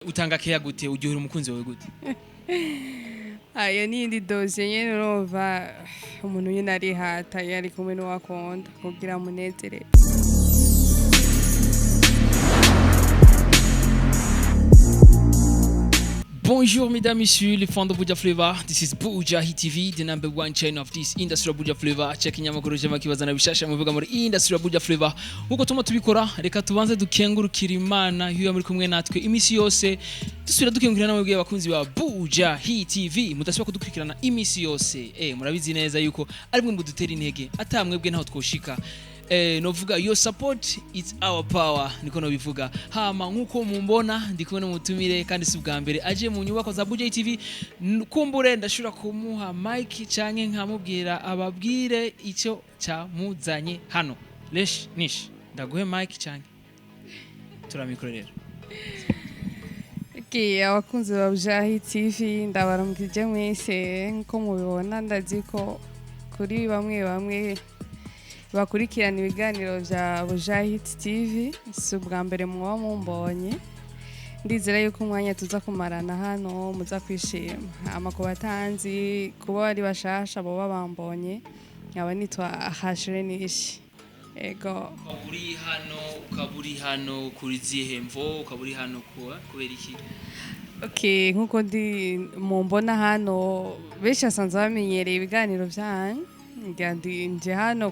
Utanga keya gute uryohera umukunzi wawe gute? Ayo nindi dosiye nyene urumva umuntu nyene arihata yari kumwe n'uwakunda kugira amunezere. Bonjour mesdames, messieurs, les fans de Buja Flavor. This is Bujahit TV, the number one channel of this industry of Buja Flavor. Checking amakuru jema kibazana bishasha muvuga muri industry of Buja Flavor. Uko tuma tubikora, reka tubanze dukengurukira Imana hiyo muri kumwe natwe imisi yose. Dusubira dukengurira namwe abakunzi ba Bujahit TV. Mudasubira kudukurikirana imisi yose. Murabizi neza yuko ari mwe mudutera intege. Atamwebwe ntaho twoshika. Novuga your support is our power niko no bivuga hama nkuko mumbona ndikubona mutumire kandi si bwa mbere aje mu nyubako za Bujahit TV kumbure ndashura kumuha mic canke nkamubwira ababwire ico camuzanye hano lesh nish ndaguhe mic canke turamikorera abakunzi ba Bujahit TV ndabaramukije mwese nko mubibona ndaziko kuri bamwe bakurikirana ibiganiro vya Bujahit TV si ubwa mbere muba mumbonye ndizera yuko umwanya tuza kumarana hano muza kwishima amakuba atanzi kuba bari bashasha bo babambonye nkaba nitwa Hashirenish ego ukaburi hano kuri zihemvo ukaburi hano kubera iki nkuko ndi mumbona hano benshi asanzwe bamenyereye ibiganiro vyanyu nje hano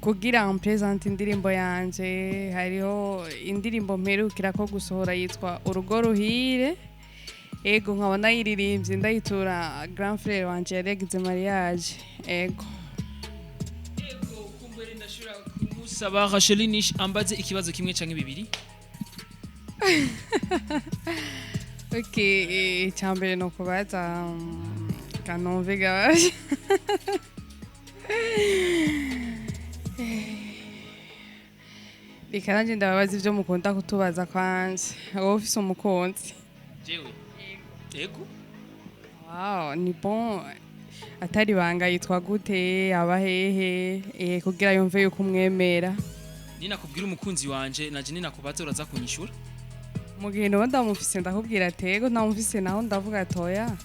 kugira present indirimbo yanje hariho indirimbo mperukira ko gusohora yitwa urugo ruhire ego nkaba nayiririmbye ndayitura grand frère wanje yaregize mariage ego kumbere ndashura kumusaba Hashirenish ambaze ikibazo kimwe canke bibiri cyambere no kubaza kanomve gaje Bikaranje ndababaza ivyo mukunda kutubaza kwanje wowe ufise umukunzi jewe ego wow ni bon atari banga yitwa gute aba hehe kugira yumve yuko umwemera ninakubwira umukunzi wanje naje ninakubaza uraza kunyishura mu gihe no ndamufise ndakubwira atego namufise naho ndavuga toya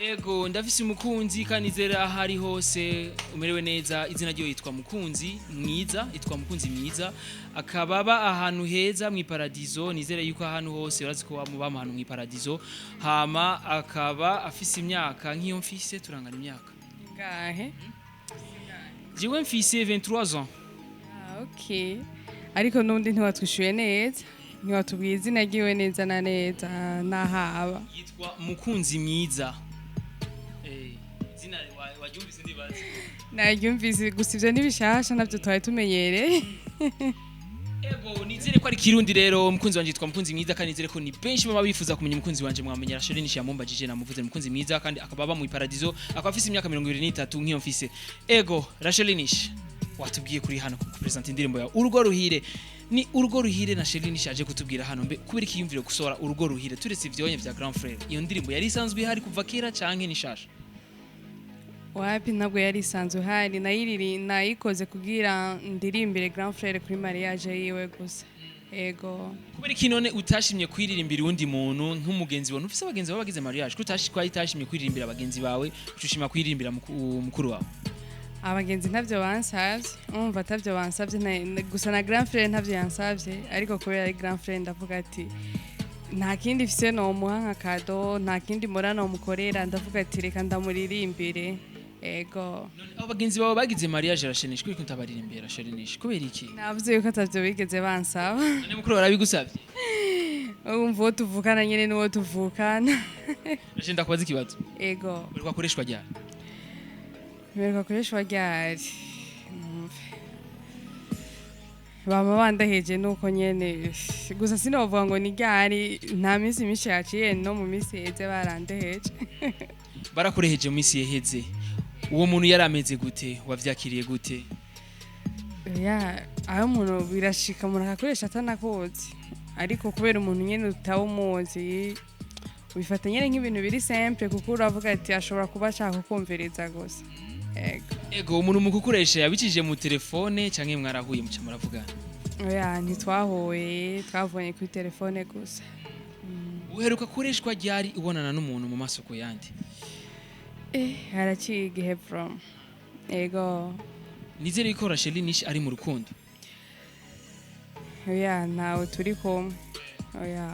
ego ndafise umukunzi kanizera ahari hose umerewe neza izina ryo yitwa mukunzi mwiza yitwa mukunzi mwiza akababa ahantu heza mu paradizo nizera yuko ahantu hose urazi ko bamubama ahantu mu paradizo hama akaba afise imyaka nk'iyo mfise turangana imyaka ngahe jewe mfise 23 ans ariko nundi ntiwatwishuye neza ntiwatubwiye izina ryiwe neza na neza nahaba yitwa mukunzi mwiza naryumvise gusa ivyo nibishasha navyo twari tumenyereye ego nizere ko ari kirundi rero umukunzi wanje yitwa mukunzi mwiza kandi nizere ko ni benshi baba bifuza kumenya umukunzi wanje mwamenya Hashirenish yamumbajije namuvuze mukunzi mwiza kandi akababa mu paradizo akaba afise imyaka 23 nk'iyo mfise ego Hashirenish watubwiye kuri hano ku present indirimbo ya urugo ruhire ni urugo ruhire na Hashirenish aje kutubwira hano mbe kubera ikiyumviro gusohora urugo ruhire turetse ivyonye vya grand frère iyo ndirimbo yari isanzwe ihari kuva kera canke ni shasha wapi ntabwo yari isanzwe hari nayikoze kugira ndirimbire grand frère kuri mariage yiwe gusa ego kubera iki none utashimye kwiririmbira undi muntu nk'umugenzi wawe ufise abagenzi babagize mariage utashimye kwiririmbira abagenzi bawe ucushima kwiririmbira mukuru wawe abagenzi ntavyo bansavye umva atavyo bansavye gusa na grand frère ntavyo yansavye ariko kubera ari grand frère ndavuga ati nta kindi fise no muha nka kado nta kindi murano mukorera ndavuga ati reka ndamuririmbire ego abagenzi bawe bagize mariage Hashirenish kuko ntabaririmbira Hashirenish kubera iki navuze yuko atavyo bigeze bansaba none mukuru barabigusavye umva uwo tuvukana nyene n'uwo tuvukana nje ndakubaza ikibazo ego birwa koreshwa ryari bama bandaheje nuko nyene gusa sinovuga ngo ni ryari nta minsi myinshi yaciye no mu minsi yeze barandeheje barakureheje mu minsi yeheze uwo muntu yari ameze gute wavyakiriye gute aho umuntu birashika umuntu akakoresha atanakoze ariko kubera umuntu nyene utawumuzi ubifata nyene nk'ibintu biri simple kuko uravuga ati ashobora kuba ashaka kumviriza gusa ego umuntu mukukuresha yabicishije mu telefone canke mwarahuye muca muravugana oya ntitwahuye twavunye kuri telefone gusa. uheruka kureshwa ryari ubonana n'umuntu mu masoko yandi? Haraciye igihe from ego. Nizere ko Rachel nishi ari mu rukundo. Oya ntawe turi kumwe. Oya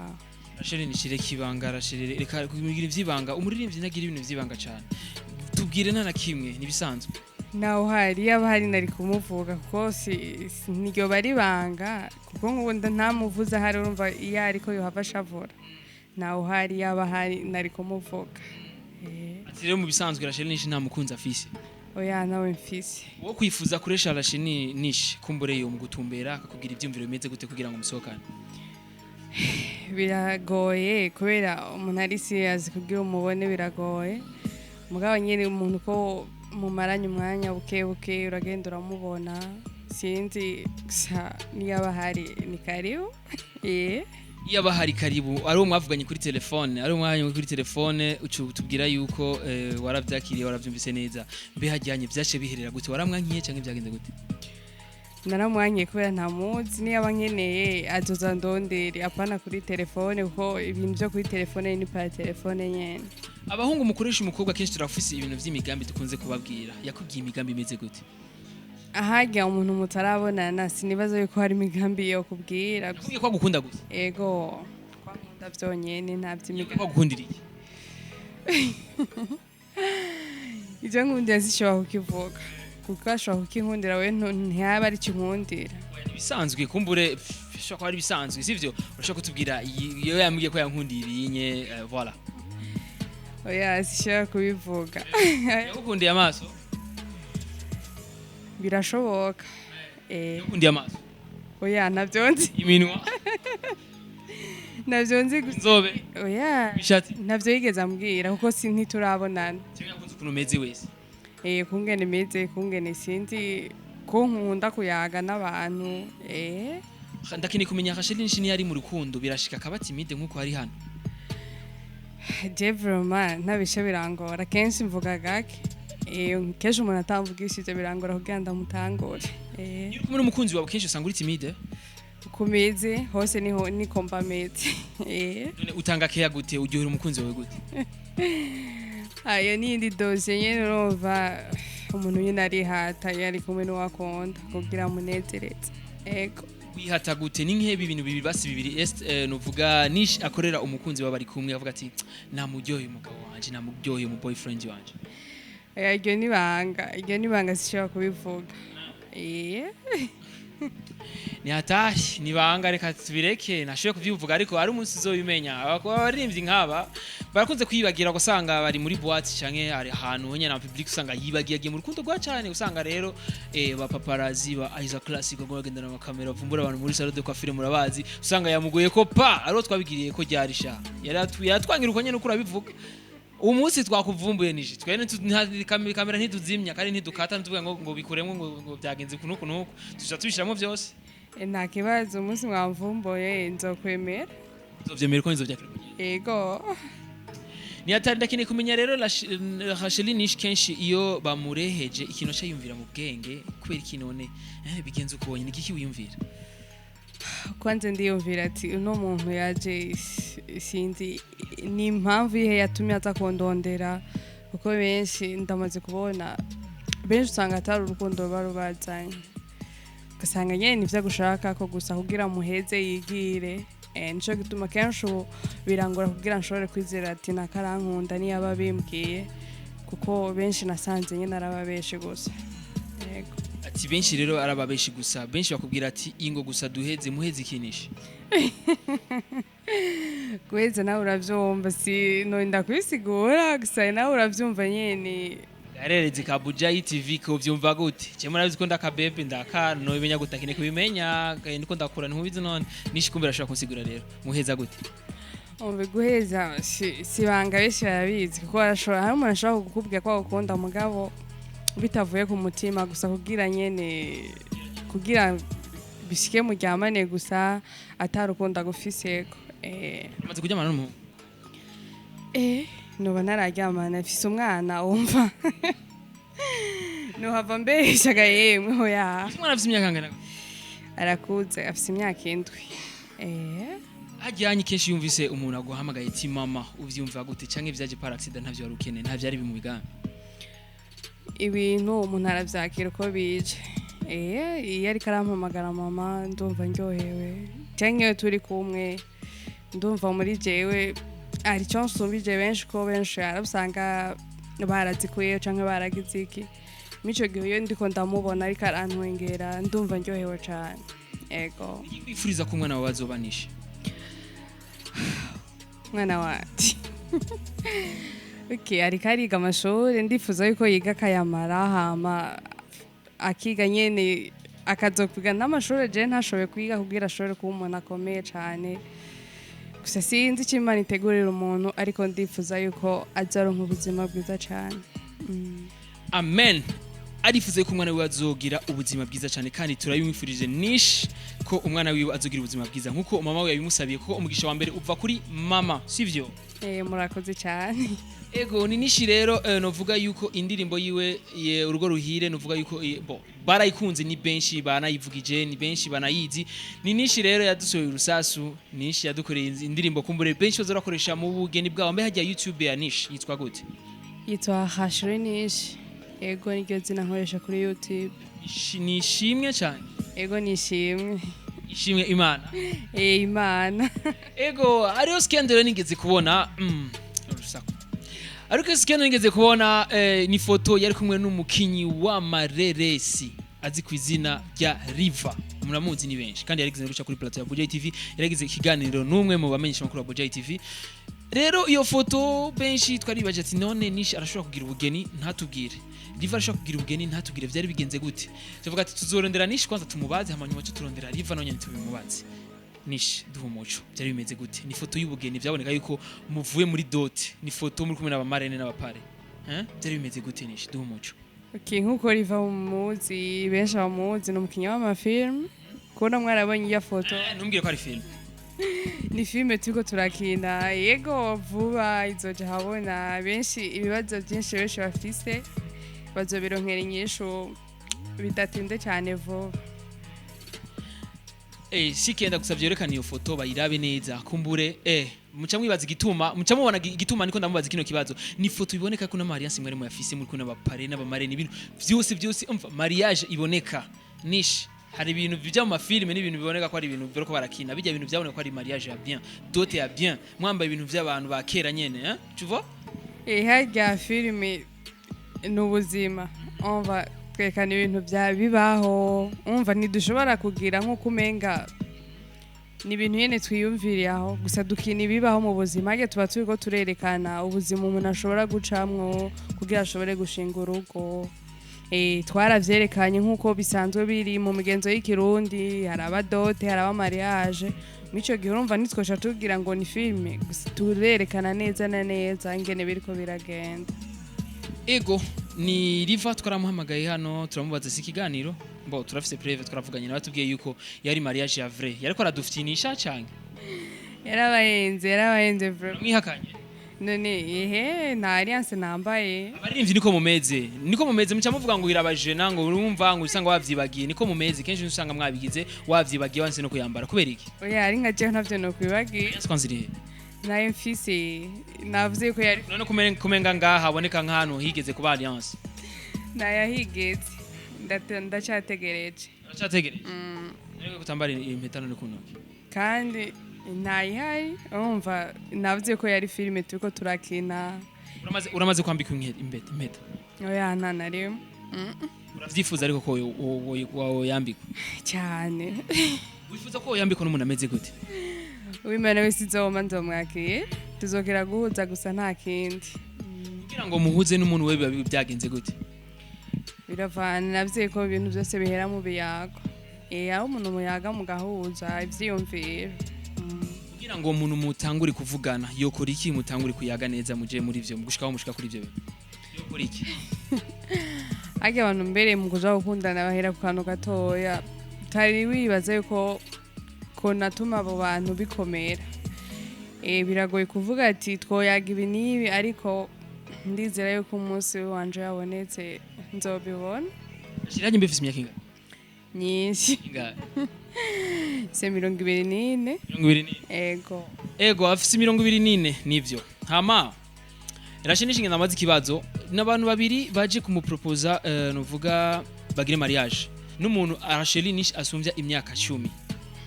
Rachel nishire kibanga, Rachel reka kugira ivyibanga, umuririmbyi nagira ibintu vyibanga cyane. Tubwire na kimwe nibisanzwe. nawe uhari yaba hari nari kumuvuga kuko niryo bari banga kuko nk'ubundi ntamuvuze ahari urumva iyo ariko yohava ashavura. nawe uhari yaba hari nari kumuvuga. Ati rero mu bisanzwe Rachel nishi nta mukunzi afise. Oya nawe mfise. Wo kwifuza kuresha Rachel nishi kumbure yo mu gutumbera akakugira ivyumviro bimeze gute kugira ngo musokane? Biragoye kubera umuntu ari serious kugira umubone biragoye. Mugabo nyine umuntu ko mumaranye umwanya buke uragenda uramubona sinzi gusa niyaba hari ni karibu. Yaba hari karibu ari umwavuganye kuri telefone, ari umwanya kuri telefone tubwira yuko waravyakiriye waravyumvise neza. Mbe hajyanye vyashe biherera gute? Waramwankiye canke byagenze gute? Naramwankiye kubera ntamuzi niyaba nkeneye azoza ndondere apana kuri telefone kuko ibintu byo kuri telefone ni pa telefone nyene. Abahungu mukoresha umukobwa kenshi turafise ibintu vy'imigambi dukunze kubabwira. Yakubwiye imigambi imeze gute? Ahajya umuntu mutarabonana sinibazo yuko hari imigambi yo kubwira. Yakubwiye ko agukunda gusa? Ego twakunda vyonyene nta vy'imigambi. Ko agukundira iki? Ivyo nkundira zishobora kukivuga kuko ashobora kukinkundira we ntiyaba ari kinkundira. Bisanzwe kumbure bishobora kuba ari bisanzwe sivyo? Urashaka kutubwira iyo yambwiye ko yankundiriye nye voilà. Oya sishobora kubivuga. Yagukundiye amaso? Birashoboka. Yagukundiye amaso? Oya navyonzi. Iminwa? Navyonzi gusa. Inzobe? Oya. Bishati? Navyo yigeze ambwira kuko ntiturabonana. Cyangwa yakunze ukuntu umeze wese? Kungene meze kungene sinzi ko nkunda kuyaga n'abantu. Ndakini kumenya Rachel nishi ni yari mu rukundo birashika kabati mide nkuko hari hano. Je vraiment ntabishe birangora kenshi mvuga gake. Kenshi umuntu atamvugishije birangora kugira ndamutangure. Iyo kumwe n'umukunzi wawe kenshi usanga uri timide? Kumeze hose niho nikomba meze. None utanga keya gute uryohera umukunzi wawe gute? Ayo nindi doze nyene urumva umuntu nyine ari hata yari kumwe n'uwakunda kugira munezereze. Ego wihata gute ni nk'ebi ibintu bibiri basi bibiri nuvuga nishi akorera umukunzi wawe bari kumwe avuga ati namuryoheye umugabo wanje namuryoheye mu boyfriend wanje? Iryo nibanga sishobora kubivuga. Ni hatashi nibanga reka tubireke nashoboye kuvyivuga ariko ari umunsi uzobimenya. Abaririmbyi nk'aba barakunze kwibagira gusanga bari muri boîte canke ari ahantu honye na public usanga yibagiye mu rukundo rwa cyane usanga rero ba paparazzi ba Aiza Classic ngo bagendana na kamera vumbura abantu muri salon de coiffure murabazi usanga yamugoye ko pa ari twabigiriye ko ryarisha yaratwangira uko nyene uko urabivuga. Umunsi twakuvumbuye nije twene kamera ntiduzimya kandi ntidukata ntuvuga ngo bikuremwe ngo byagenze kuno kuno tuja tubishiramo byose. Nta kibazo umunsi mwamvumbuye nzokwemera. Uzovyemera ko nzovyakira? Ego. Ni atari ndakine kumenya rero Rachel nishi kenshi iyo bamureheje ikintu cyayumvira mu bwenge kubera ikinone bigenze ukubonye niki wiyumvira? Kwanze ndiyumvira ati uno muntu yaje sinzi ni impamvu ihe yatumye aza kondondera kuko benshi ndamaze kubona benshi usanga atari urukundo barubazanye ugasanga nyene nivyo gushaka ko gusa kugira muheze yigire. Nico gituma kenshi birangora kugira nshobore kwizera ati nakarankunda niyo ababimbwiye kuko benshi nasanze nyene arababeshe gusa. Yego. Ati benshi rero arababeshi gusa benshi bakubwira ati ingo gusa duheze muheze ikinisha. Guheza nawe uravyumva si no ndakwisigura gusa nawe uravyumva nyene. Yarereze ka Bujahit TV ko vyumva gute? Je murabizi ko ndakabebe ndaka no bimenya gutakine kubimenya ndiko ndakura ntubizi none nishikumbira ashaka kunsigura rero muheza gute? Umbe guheza si banga benshi barabizi kuko arashobora hari umuntu ashobora kukubwira ko agukunda mugabo bitavuye ku mutima gusa kugira nyene kugira bishike mu ryamane gusa atarukunda gufiseko. Amaze kujyamana n'umuntu? Noba nararyamana afise umwana wumva no hava mbeshaga yemwe hoya. Umwana afise imyaka ngana? arakuze afite imyaka 7. hajyanye kenshi yumvise umuntu aguhamagaye ati mama uvyumva gute canke vyaje par accident ntavyo wari ukeneye nta vyari bimu bigambi ibintu umuntu aravyakira uko bije iyo ariko arampamagara mama ndumva ndyohewe canke iyo turi kumwe ndumva muri jewe ari cyo nsubije benshi ko benshi arabusanga barazikuye canke baragize iki mico gihe iyo ndiko ndamubona ariko arantwengera ndumva ndyohewe cane ego kwifuriza ko umwana wawe azobanisha mwana wati ariko ariga amashuri ndifuza yuko yiga akayamara hama akiga nyene akazokwiga n'amashuri je ntashoboye kwiga kugira ashobore kuba umuntu akomeye cane gusa sinzi icyo Imana itegurira umuntu ariko ndifuza yuko azaronka ubuzima bwiza cane amen arifuza ko umwana wiwe azogira ubuzima bwiza cyane kandi turabimwifurije nishi ko umwana wiwe azogira ubuzima bwiza nkuko mama we yabimusabiye ko umugisha wa mbere uva kuri mama sivyo murakoze cyane ego ni nishi rero novuga yuko indirimbo yiwe urugo ruhire novuga yuko barayikunze ni benshi banayivugije ni benshi banayizi ni nishi rero yadusohoye urusasu nishi yadukoreye indirimbo kumbure benshi bazorakoresha mu bugeni bwawe mbe hajya YouTube ya nishi yitwa gute yitwa hashire nishi ego niryo zina nkoresha kuri YouTube nishimwe cyane ego nishimwe ishimwe Imana Imana ego ariyo scandal nigeze kubona urusako ariko scandal nigeze kubona ni foto yari kumwe n'umukinyi wa mareresi azi ku izina rya Riva muramuzi ni benshi kandi yarigeze guca kuri plateau ya Bujahit TV yaragize ikiganiro n'umwe mu bamenyesha makuru wa Bujahit TV rero iyo foto benshi twaribaje ati none nishi arashobora kugira ubugeni ntatubwire Riva arashobora kugira ubugeni ntatubwire vyari bigenze gute tuvuga ati tuzorondera nishi kwanza tumubaze hamanyuma cyo turondera Riva none tubimubaze nishi duha umuco byari bimeze gute ni foto y'ubugeni byaboneka yuko muvuye muri dot ni foto muri kumwe n'abamarene n'abapare byari bimeze gute nishi duha umuco nkuko Riva umuzi benshi bamuzi no mukinya w'amafilm kubona mwarabonye iyo foto ntumbwire ko ari film ni filme turiko turakina yego vuba izoje habona benshi ibibazo byinshi benshi bafise bazobironkera inyishu bidatinde cyane vuba sikenda gusavye yerekana iyo foto bayirabe neza kumbure muca mwibaza igituma muca mubona igituma niko ndamubaza kino kibazo ni foto iboneka ko na mariage mwari mu yafise muri kuna bapare n'abamare n'ibintu byose umva mariage iboneka nishi hari ibintu bijya mu mafilme n'ibintu biboneka ko ari ibintu byo ko barakina bijya ibintu byaboneka ko ari mariage ya bien dote ya bien mwamba ibintu by'abantu bakera nyene tu vois hajya filme n'ubuzima umva twekana ibintu bibaho umva ntidushobora kugira nk'uko umenga ni ibintu nyene twiyumviriye aho gusa dukina ibibaho mu buzima hage tuba turiko turerekana ubuzima umuntu ashobora gucamwo kugira ashobore gushinga urugo twaravyerekanye nk'uko bisanzwe biri mu migenzo y'ikirundi hari abadote hari abamariage mico gihe urumva nitwosha tugira ngo ni filme gusa turerekana neza na neza ingene biriko biragenda ego ni Riva twaramuhamagaye hano turamubaza ikiganiro turafise preve twaravuganye nawe tubwiye yuko yari mariage ya vrai yariko aradufitinisha canke yarabahenze vrai mwihakanye none nta alliance nambaye abarimvyi niko mumeze muca muvuga ngo irabajena ngo urumva ngo usanga wavyibagiye niko mumeze kenshi usanga mwabigize wavyibagiye wanse no kuyambara kubera iki oya ari nka je ntavyo no kwibagiye twanziriye nayo mfise navuze ko yari none kumenga ngaha haboneka nk'ahantu higeze kuba alliance nayahigeze ndacyategereje rero kutambara impeta none kunoki kandi ntayihari urumva navuze ko yari filime turiko turakina uramaze kwambika impeta oya nta na rimwe uravyifuza ariko ko woyambikwa cyane wifuza ko woyambikwa n'umuntu ameze gute w'Imana wese izoma nzomwakiye tuzogera guhuza gusa nta kindi kugira ngo muhuze n'umuntu we byagenze gute biravana navye ko ibintu byose bihera mu biyago aho umuntu muyaga mugahuza ivyiyumviro kugira ngo umuntu mutangure kuvugana yokora iki mutangure kuyaga neza muje muri ivyo mugushikaho mushika kuri ivyo yokora iki age abantu mbere mu kuja gukundana bahera ku kantu gatoya tari wibaza yuko ko natuma abo bantu bikomera biragoye kuvuga ati twoyaga ibi nibi ariko ndizera yuko umunsi wanje yabonetse nzobibona ashiranye mbefise imyaka ingahe nyinshi se 24. 24. Ego afise 24 nivyo. Hama Rashe nishinge namaze ikibazo n'abantu babiri baje kumuproposa novuga bagire mariage n'umuntu Racheli nish asumbya imyaka 10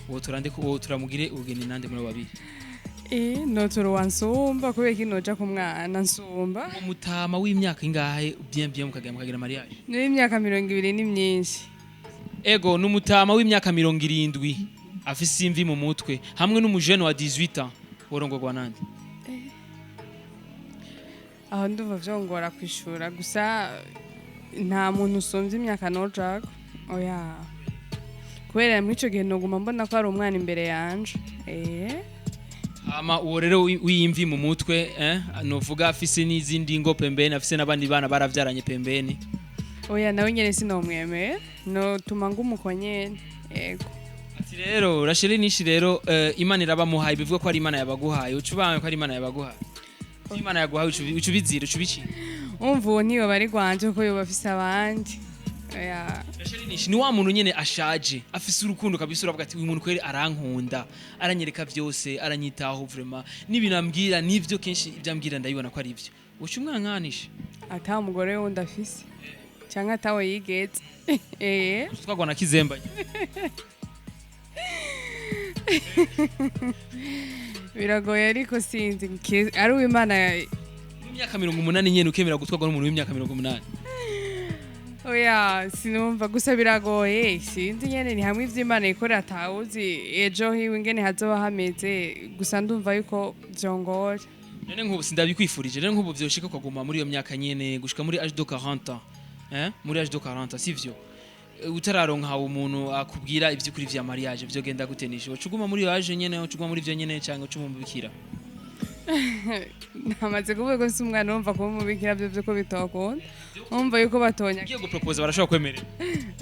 uwo turande ko uwo turamugire ubugeni nande muri babiri no turuwansumba kubera kinoja ku mwana nsumba umutama w'imyaka ingahe bien mukagira mariage n'imyaka 20 ni myinshi ego n'umutama w'imyaka 70 afise imvi mu mutwe hamwe n'umujene wa 18 ans worongorwa nande aho ndumva vyongora kwishura gusa nta muntu usumvye imyaka nojako oya kubera muri ico gihe noguma mbona ko ari umwana imbere yanje ama uwo rero w'imvi mu mutwe novuga afise n'izindi ngo pembeni afise n'abandi bana baravyaranye pembeni oya nawe nyene sinomwemera no tuma ngumukonye ego ati rero Racheli nishi rero Imana irabamuhaye bivuga ko ari Imana yabaguhaye ucubanga ko ari Imana yabaguhaye Imana yaguhaye ucubizira ucubiki umva uwo niwe bari gwanje ko yoba afise abandi oya Racheli nishi ni wa muntu nyene ashaje afise urukundo kabisa uravuga ati uyu muntu kweri arankunda aranyereka vyose aranyitaho vraiment nibinambwira nivyo kenshi ivyambwira ndabibona ko ari ivyo ucu mwankanisha ata umugore wundi afise cyangwa atawe yigeze twagwa na kizembanye biragoye ariko sinzi ari uw'Imana mu myaka 80 nyene ukemera gutwagwa n'umuntu w'imyaka 80 oya sinumva gusa biragoye sinzi nyene ni hamwe ivy'Imana ikorera atawuzi ejo hiwe ingene hazoba hameze gusa ndumva yuko vyongora none nk'ubu sindabikwifurije rero nk'ubu vyoshika kuguma muri iyo myaka nyene gushika muri âge de 40 muri âge de 40 sivyo utararonka umuntu akubwira ivyo kuri vya mariage vyogenda gutenisha ucuguma muri âge nyene ucuguma muri vyo nyene cyangwa ucumumbikira namaze kuvuga ko umwana wumva ko mubikira byo ko bitokunda umva yuko batonya ngiye gupropose barashobora kwemerera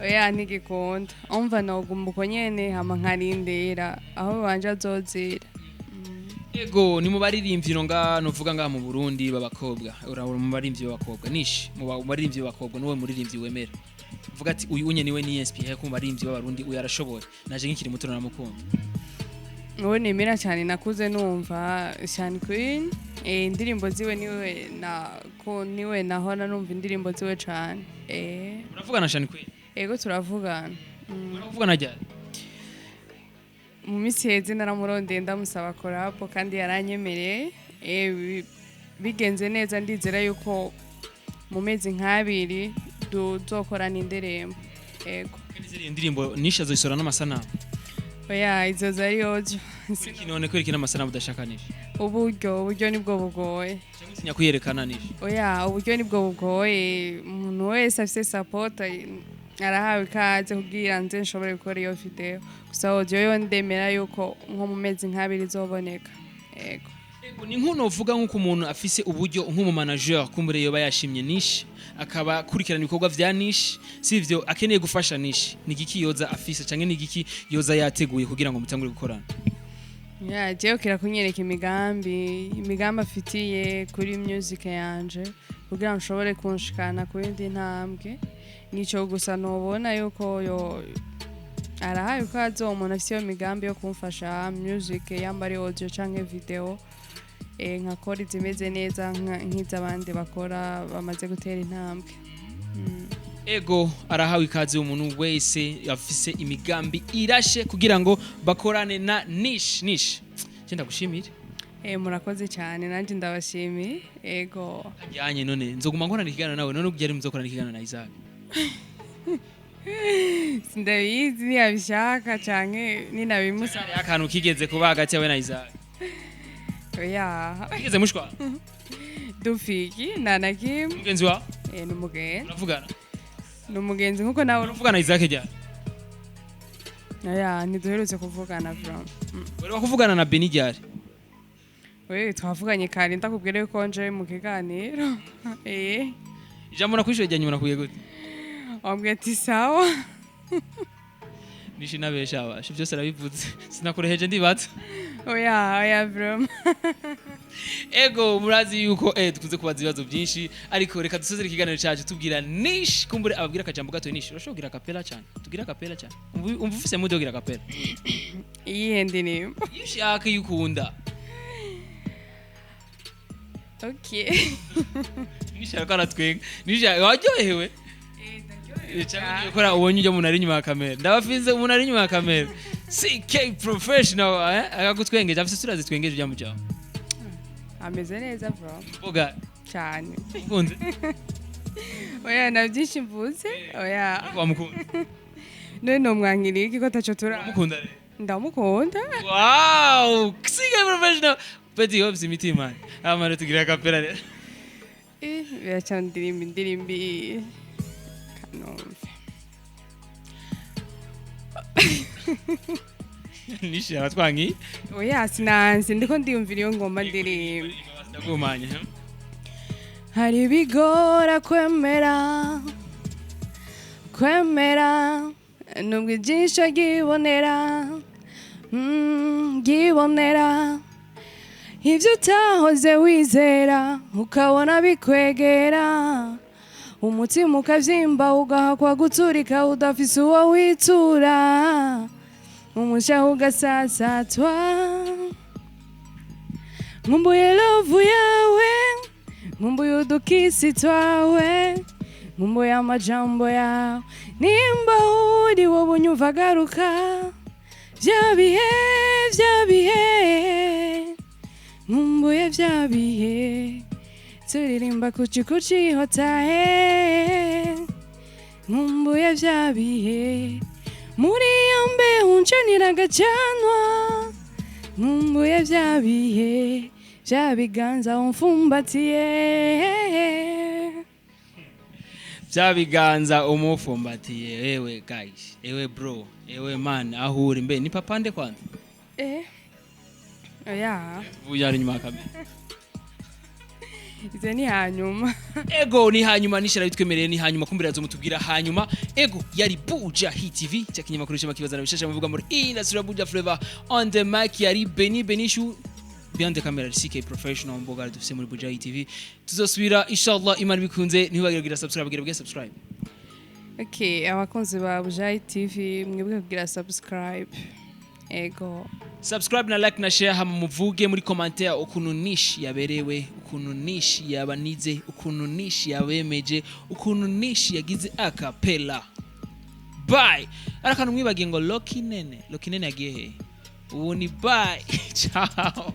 oya ntigikunda umva nogumba uko nyene hama nkarindira aho banje azozira ego ni mu baririmbyi nga novuga nga mu Burundi babakobwa urabura mu baririmbyi babakobwa nishi mu baririmbyi babakobwa niwe muririmbyi wemera uvuga ati uyu unye niwe ni inspire ku baririmbyi b'abarundi uyu arashoboye naje nkikiri muto naramukunda uwo nemera cyane nakuze numva Shani Queen indirimbo ziwe niwe nahora numva indirimbo ziwe cyane uravugana Shani Queen ego turavugana uravugana ryari mu minsi heze naramurondeye ndamusaba korapo kandi yaranyemereye bigenze neza ndizera yuko mu mezi nk'abiri tuzokorana indirimbo ego indirimbo nisha zoisora n'amasanamu oya izoza ari ojo none kwereka n'amasanamu udashakanisha uburyo nibwo bugoye cyangwa sinya kuyerekana nisha oya uburyo nibwo bugoye umuntu wese afise support arahawe ikaze kugira nze nshobore gukora iyo video gusa audio yo ndemera yuko nko mu mezi nk'abiri izoboneka ego ni nkunovuga nk'uko umuntu afise uburyo nk'umu manager kumbure yoba yashimye nishi akaba kurikirana ibikorwa vya nishi sivyo akeneye gufasha nishi nigiki yoza afise canke nigiki yoza yateguye kugira ngo mutangure gukorana jewe kira kunyereka imigambi afitiye kuri music yanje kugira ngo nshobore kunshikana ku yindi ntambwe nico gusa nobona yuko arahaye ko azo umuntu afite iyo migambi yo kumfasha music yambari audio canke video nkakora izimeze neza nk'iz'abandi bakora bamaze gutera intambwe ego arahawe ikaze umuntu wese afise imigambi irashe kugira ngo bakorane na nishi cyenda gushimira murakoze cyane nanje ndabashimiye ego ajyanye none nzoguma nkorana ikiganiro nawe none ugire muzokorana ikiganiro na Isaac sindabizi niyabishaka canke ninabimusaba akantu kigeze kuba hagati yawe na Isaac oya kigeze mushwa dufiki nanakim mugenzi wa n'umugenzi uravugana n'umugenzi nkuko nawe uravugana Isaac ryari oya ntiduherutse kuvugana from wari wakuvugana na Beni ryari twavuganye kare ndakubwira yuko nje mu kiganiro ijambo nakwishoye jya nyuma nakuye gute wambwiye ati sawa nishi nabesha abasha byose arabivuze sinakureheje ndibaza oya bro. ego murazi yuko dukunze kubaza ibibazo byinshi ariko reka dusozere ikiganiro cyacu tubwira nishi kumbure ababwira akajambo gato nishi urashobora kapela cyane tugira kapela cyane umva ufise mudo gira kapela Iyihe ndirimbo? ushaka yukunda Okay. nishi arakara twenga nishi waryohewe cyangwa ukora ubonye ujya umuntu ari inyuma ya kamera ndabafinze umuntu ari inyuma ya kamera CK professional akagutwengeje afite sura zitwengeje ujya mu cyaho Ameze neza bro. boga Cyane. ukunze Oya na byinshi mvuze. Oya. wamukunda None umwankiriki ko tacho tura. wamukunda rero Ndamukunda. wow CK professional peti hopes imitima amara tugira kapera rero Biraca ndirimbi kanombe. nishi abatwangi Oya sinanze ndiko ndiyumvira iyo ngoma ndirimba. ndagumanye Hari bigora kwemera nubwo ijisho ryibonera ibyo utahoze wizera ukabona bikwegera umutima ukabyimba ugahakwa guturika udafise uwo witura umushaho ugasasatwa nkumbuye lovu yawe nkumbuye udukisi twawe nkumbuye amajambo yawe nimba uri wowe unyumva garuka bya bihe nkumbuye bya bihe turirimba kuchi hotahe nkumbuye bya bihe muri yombe uncanira agacanwa nkumbuye bya bihe bya biganza umfumbatiye bya biganza umufumbatiye ewe guys ewe bro ewe man ahuri mbe ni papande kwanza oya bujari nyuma kamera ize ni hanyuma ego ni hanyuma nishira bitwemereye ni hanyuma kumbira azomutubwira hanyuma ego yari Bujahit TV cyakinyamakuru cy'amakibazana bishasha muvuga muri industry Buja Flavor on the mic yari Benishu behind the camera CK professional mboga dufise muri Bujahit TV tuzosubira inshallah imana bikunze ntibagire subscribe okay abakunzi ba Bujahit TV mwebwe kugira subscribe ego subscribe na like na share hama muvuge muri commentaire ukuntu nishi yaberewe ukuntu nishi yabanize ukuntu nishi yabemeje ukuntu nishi yagize acapella bye arakantu mwibagiye ngo Loki nene yagiye he ubu ni bye ciao